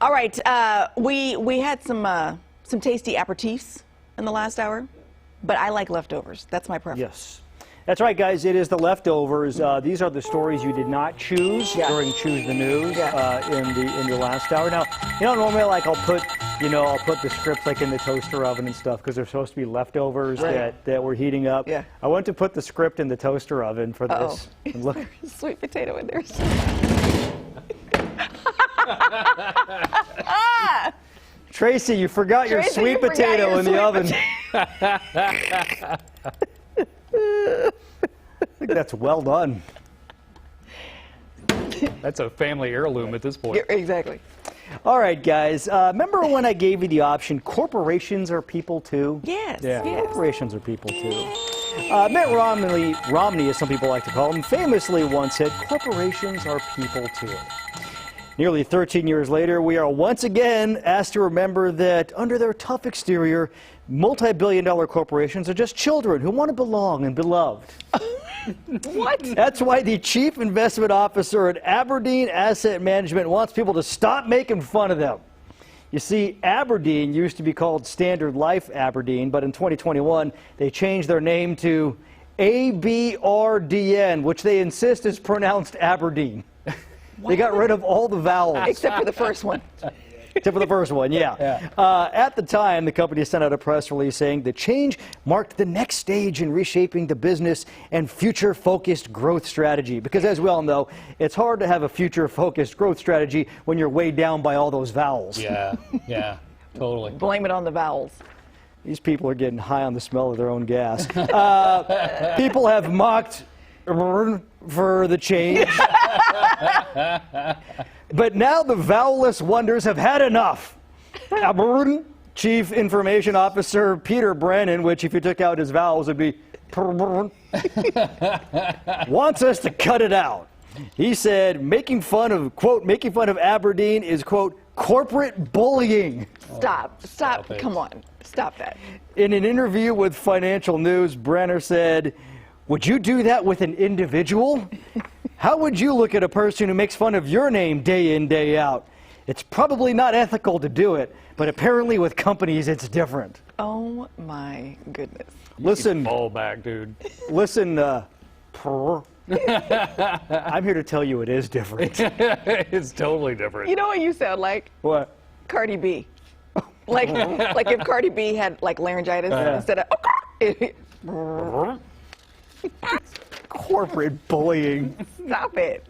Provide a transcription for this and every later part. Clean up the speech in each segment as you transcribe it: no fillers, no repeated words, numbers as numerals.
All right, we had some tasty aperitifs in the last hour, but I like leftovers. That's my preference. Yes. That's right, guys. It is the leftovers. These are the stories you did not choose during Choose the News in the last hour. Now, normally I'll put the scripts like in the toaster oven and stuff because they're supposed to be leftovers that we're heating up. Yeah. I went to put the script in the toaster oven for this. And look, sweet potato in there. Tracy, you forgot your sweet potato in the oven. I think that's well done. That's a family heirloom at this point. Yeah, exactly. All right, guys. Remember when I gave you the option, corporations are people too? Yes. Yeah. Yes. Corporations are people too. Mitt Romney, as some people like to call him, famously once said, corporations are people too. Nearly 13 years later, we are once again asked to remember that under their tough exterior, multi-billion-dollar corporations are just children who want to belong and be loved. What? That's why the chief investment officer at Aberdeen Asset Management wants people to stop making fun of them. You see, Aberdeen used to be called Standard Life Aberdeen, but in 2021, they changed their name to ABRDN, which they insist is pronounced Aberdeen. They got rid of all the vowels. Except for the first one. Except for the first one, yeah. At the time, the company sent out a press release saying the change marked the next stage in reshaping the business and future-focused growth strategy. Because as we all know, it's hard to have a future-focused growth strategy when you're weighed down by all those vowels. Yeah, totally. Blame it on the vowels. These people are getting high on the smell of their own gas. People have mocked for the change. But now the vowelless wonders have had enough. Chief Information Officer Peter Brennan, which if you took out his vowels would be wants us to cut it out. He said making fun of Aberdeen is, quote, corporate bullying. Stop. Come on. Stop that. In an interview with Financial News, Brenner said, would you do that with an individual? How would you look at a person who makes fun of your name day in, day out? It's probably not ethical to do it, but apparently with companies it's different. Oh my goodness. Listen. Fall back, dude. Listen, I'm here to tell you it is different. It's totally different. You know what you sound like? What? Cardi B. Like if Cardi B had like laryngitis instead of corporate bullying. Stop it.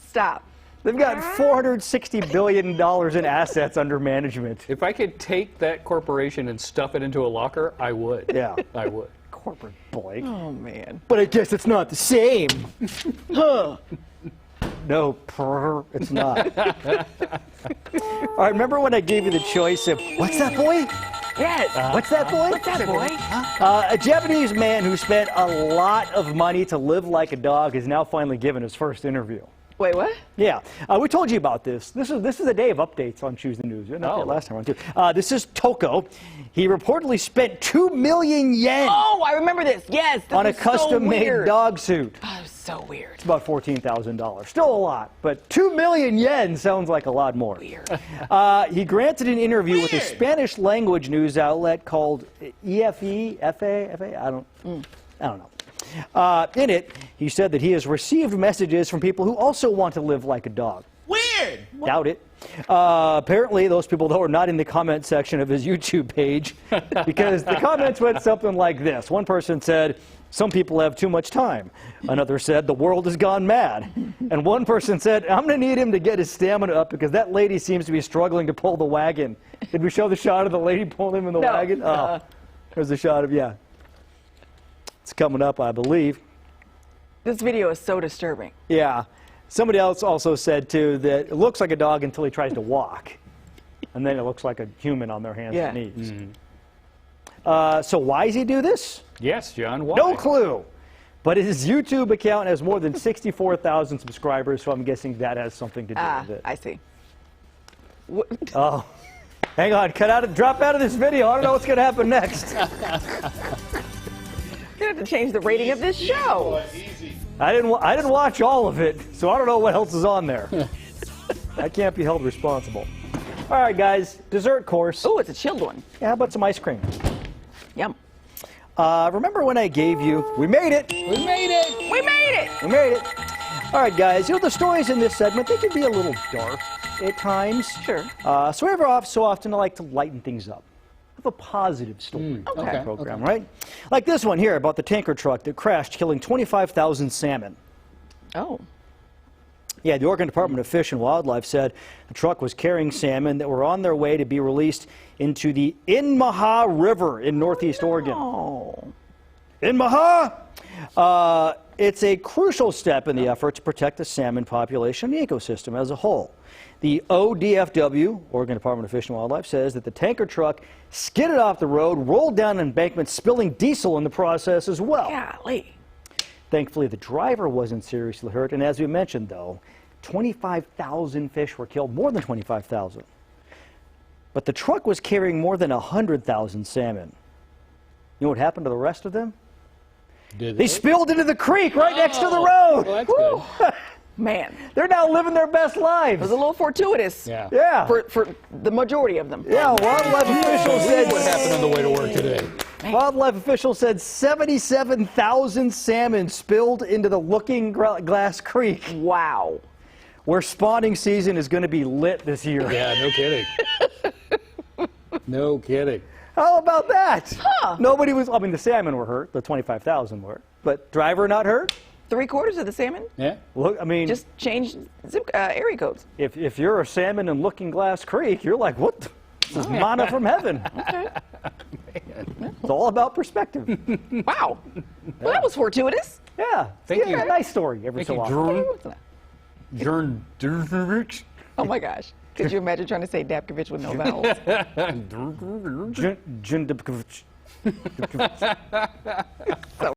Stop. They've got $460 billion in assets under management. If I could take that corporation and stuff it into a locker, I would. Yeah. I would. Corporate bullying. Oh, man. But I guess it's not the same. Huh. No, it's not. All right, remember when I gave you the choice of, what's that boy? Yes. What's that boy? What's that boy? A Japanese man who spent a lot of money to live like a dog is now finally given his first interview. Wait, what? Yeah, we told you about this. This is a day of updates on Choose the News. Last time on too. This is Toko. He reportedly spent 2 million yen. Oh, I remember this. Yes. On a custom-made dog suit. Oh, so weird. It's about $14,000. Still a lot, but 2 million yen sounds like a lot more. Weird. He granted an interview with a Spanish-language news outlet called FA. I don't know. In it, he said that he has received messages from people who also want to live like a dog. Weird! Doubt it. Apparently, those people, though, are not in the comment section of his YouTube page because the comments went something like this. One person said, some people have too much time. Another said, the world has gone mad. And one person said, I'm going to need him to get his stamina up because that lady seems to be struggling to pull the wagon. Did we show the shot of the lady pulling him in the wagon? Oh, there's a shot of, It's coming up, I believe. This video is so disturbing. Yeah. Somebody else also said, too, that it looks like a dog until he tries to walk. And then it looks like a human on their hands and knees. Mm-hmm. So why does he do this? Yes, John, why? No clue. But his YouTube account has more than 64,000 subscribers, so I'm guessing that has something to do with it. I see. Oh. Hang on. Drop out of this video. I don't know what's going to happen next. You're going to have to change the rating of this show. I didn't watch all of it, so I don't know what else is on there. I can't be held responsible. All right, guys, dessert course. Oh, it's a chilled one. Yeah, how about some ice cream? Yum. Remember when I gave you, we made it. We made it! We made it! We made it. All right, guys, the stories in this segment, they can be a little dark at times. Sure. So every so often I like to lighten things up. Have a positive story Okay. program, right? Like this one here about the tanker truck that crashed, killing 25,000 salmon. Oh. Yeah, the Oregon Department of Fish and Wildlife said the truck was carrying salmon that were on their way to be released into the Inmaha River in northeast Oregon. Oh. Inmaha! It's a crucial step in the effort to protect the salmon population and the ecosystem as a whole. The ODFW, Oregon Department of Fish and Wildlife, says that the tanker truck skidded off the road, rolled down an embankment, spilling diesel in the process as well. Golly. Thankfully, the driver wasn't seriously hurt, and as we mentioned, though, 25,000 fish were killed, more than 25,000. But the truck was carrying more than 100,000 salmon. You know what happened to the rest of them? Did They spilled into the creek right next to the road. Well, that's good. Man. They're now living their best It lives. was a little fortuitous. Yeah. Yeah. For the majority of them. Yeah, wildlife officials said What happened on the way to work today? wildlife officials said 77,000 salmon spilled into the Looking Glass Creek, Wow. where spawning season is going to be lit this year. Yeah, no kidding. No kidding. How about that? Huh. Nobody was, I mean, the salmon were hurt, the 25,000 were, but driver not hurt? 3/4 of the salmon? Yeah. Look, I mean, Just changed area codes. if you're a salmon in Looking Glass Creek, you're like, what? This is manna from heaven. Okay. It's all about perspective. Wow. Well, that was fortuitous. Yeah. Thank Yeah, you. nice story every Thank so you, often. Drew. Jern. Oh my gosh. Could you imagine trying to say Dapkovich with no vowels? Jun- Jun-